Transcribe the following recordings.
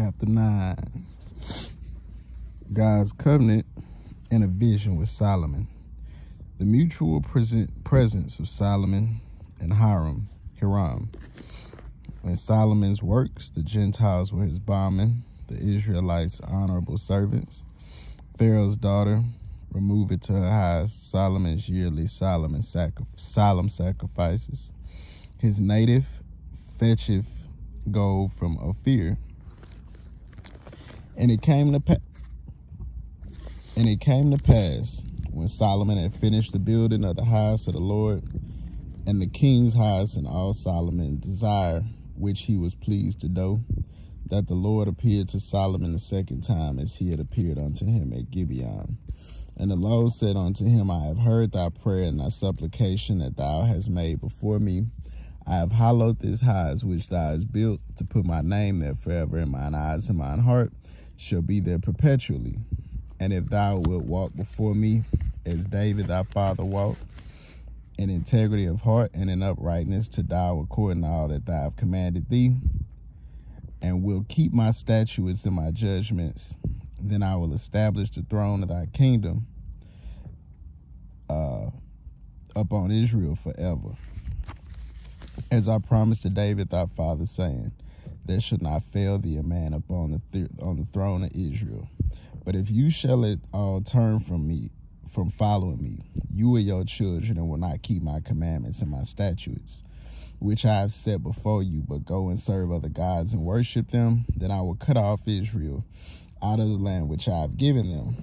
Chapter 9. God's covenant and a vision with Solomon. The mutual presence of Solomon and Hiram. When Solomon's works, the Gentiles were his bondmen, the Israelites honorable servants. Pharaoh's daughter removed it to her house, Solomon's yearly solemn sacrifices. His native fetcheth gold from Ophir. And it came to pass, when Solomon had finished the building of the house of the Lord, and the king's house, and all Solomon's desire, which he was pleased to do, that the Lord appeared to Solomon the second time, as he had appeared unto him at Gibeon. And the Lord said unto him, I have heard thy prayer and thy supplication that thou hast made before me. I have hallowed this house which thou hast built, to put my name there forever, and mine eyes and mine heart shall be there perpetually. And if thou wilt walk before me, as David thy father walked, in integrity of heart and in uprightness, to do according to all that thou have commanded thee, and will keep my statutes and my judgments, then I will establish the throne of thy kingdom upon Israel forever. As I promised to David thy father, saying, there should not fail thee a man upon the throne of Israel. But if you shall at all turn from following me, you and your children, and will not keep my commandments and my statutes, which I have set before you, but go and serve other gods and worship them, then I will cut off Israel out of the land which I have given them.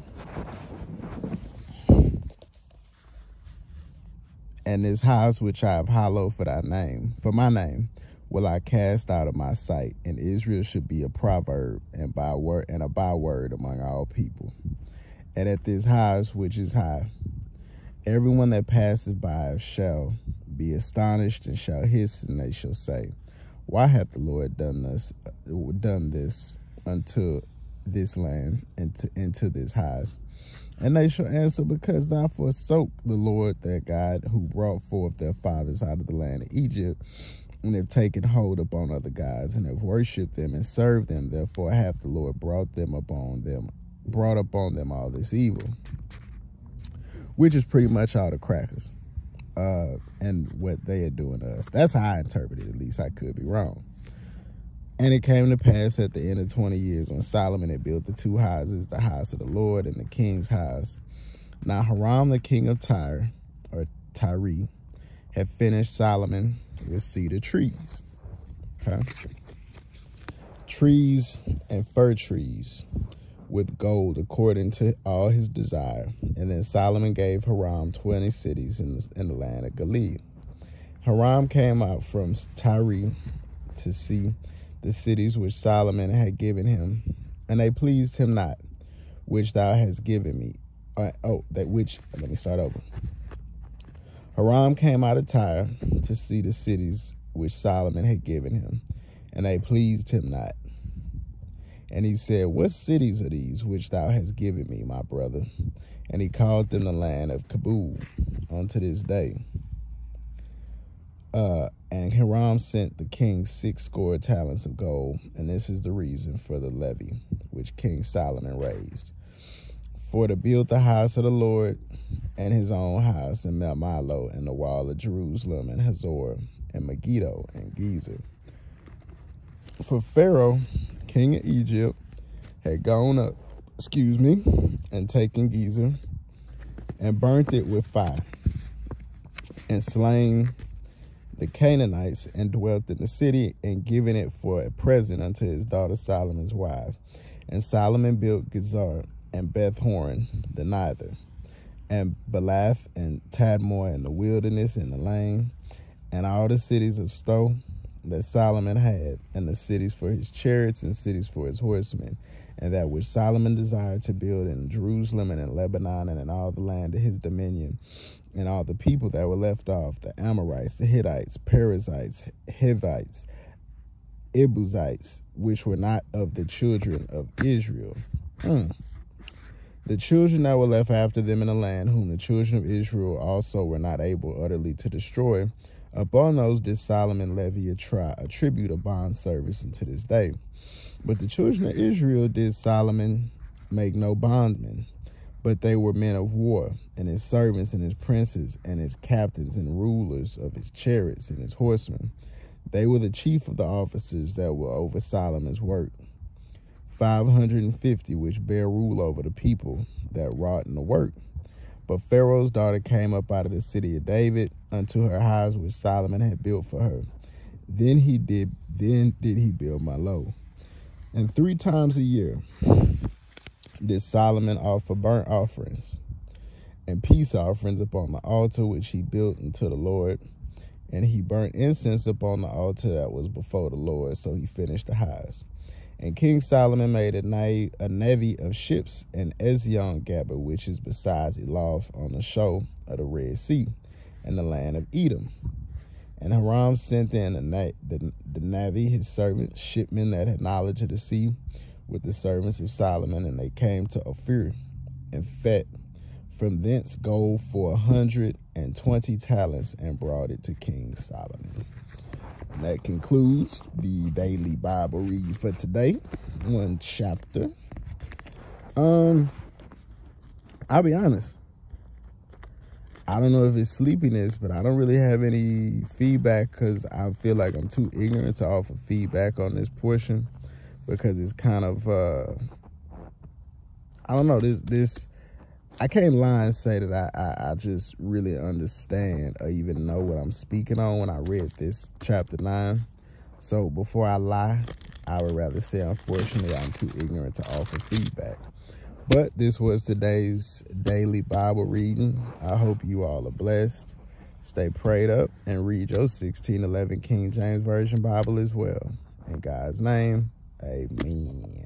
And this house which I have hallowed for my name, will I cast out of my sight, and Israel should be a proverb and a byword among all people. And at this house which is high, everyone that passes by shall be astonished, and shall hiss, and they shall say, why hath the Lord done this unto this land, and into this house? And they shall answer, because thou forsook the Lord their God, who brought forth their fathers out of the land of Egypt, and have taken hold upon other gods, and have worshipped them and served them. Therefore hath the Lord brought upon them all this evil. Which is pretty much all the crackers and what they are doing to us. That's how I interpret it, at least. I could be wrong. And it came to pass at the end of 20 years, when Solomon had built the two houses, the house of the Lord and the king's house. Now Hiram the king of Tyre, had finished Solomon with cedar trees. Okay? Trees and fir trees with gold, according to all his desire. And then Solomon gave Hiram 20 cities in the land of Gilead. Hiram came out from Tyre to see the cities which Solomon had given him, and they pleased him not, which thou hast given me. Let me start over. Hiram came out of Tyre to see the cities which Solomon had given him, and they pleased him not. And he said, what cities are these which thou hast given me, my brother? And he called them the land of Kabul unto this day. And Hiram sent the king 60 talents of gold, and this is the reason for the levy which King Solomon raised, for to build the house of the Lord, and his own house, and Mount Milo, and the wall of Jerusalem, and Hazor, and Megiddo, and Gezer. For Pharaoh, king of Egypt, had gone up, and taken Gezer, and burnt it with fire, and slain the Canaanites, and dwelt in the city, and given it for a present unto his daughter Solomon's wife. And Solomon built Gezer, and Beth Horon the Nither, and Belath, and Tadmor, and the wilderness, and the lane, and all the cities of Stow that Solomon had, and the cities for his chariots, and cities for his horsemen, and that which Solomon desired to build in Jerusalem, and in Lebanon, and in all the land of his dominion, and all the people that were left off, the Amorites, the Hittites, Perizzites, Hivites, Ibuzites, which were not of the children of Israel. The children that were left after them in the land, whom the children of Israel also were not able utterly to destroy, upon those did Solomon levy a tribute of bond service unto this day. But the children of Israel did Solomon make no bondmen, but they were men of war, and his servants and his princes and his captains and rulers of his chariots and his horsemen. They were the chief of the officers that were over Solomon's work, 550, which bare rule over the people that wrought in the work. But Pharaoh's daughter came up out of the city of David unto her house which Solomon had built for her. Then did he build Millo. And 3 times a year did Solomon offer burnt offerings and peace offerings upon the altar which he built unto the Lord. And he burnt incense upon the altar that was before the Lord. So he finished the house. And King Solomon made a navy of ships in Ezion-Geber, which is besides Eloth, on the shore of the Red Sea, in the land of Edom. And Hiram sent in the navy, his servants, shipmen that had knowledge of the sea, with the servants of Solomon, and they came to Ophir and fetched from thence gold for 120 talents and brought it to King Solomon. And that concludes the daily Bible read for today. 1 chapter. I'll be honest. I don't know if it's sleepiness, but I don't really have any feedback because I feel like I'm too ignorant to offer feedback on this portion, because it's kind of, I don't know, this I can't lie and say that I just really understand or even know what I'm speaking on when I read this chapter 9. So before I lie, I would rather say, unfortunately, I'm too ignorant to offer feedback. But this was today's daily Bible reading. I hope you all are blessed. Stay prayed up and read your 1611 King James Version Bible as well. In God's name, amen.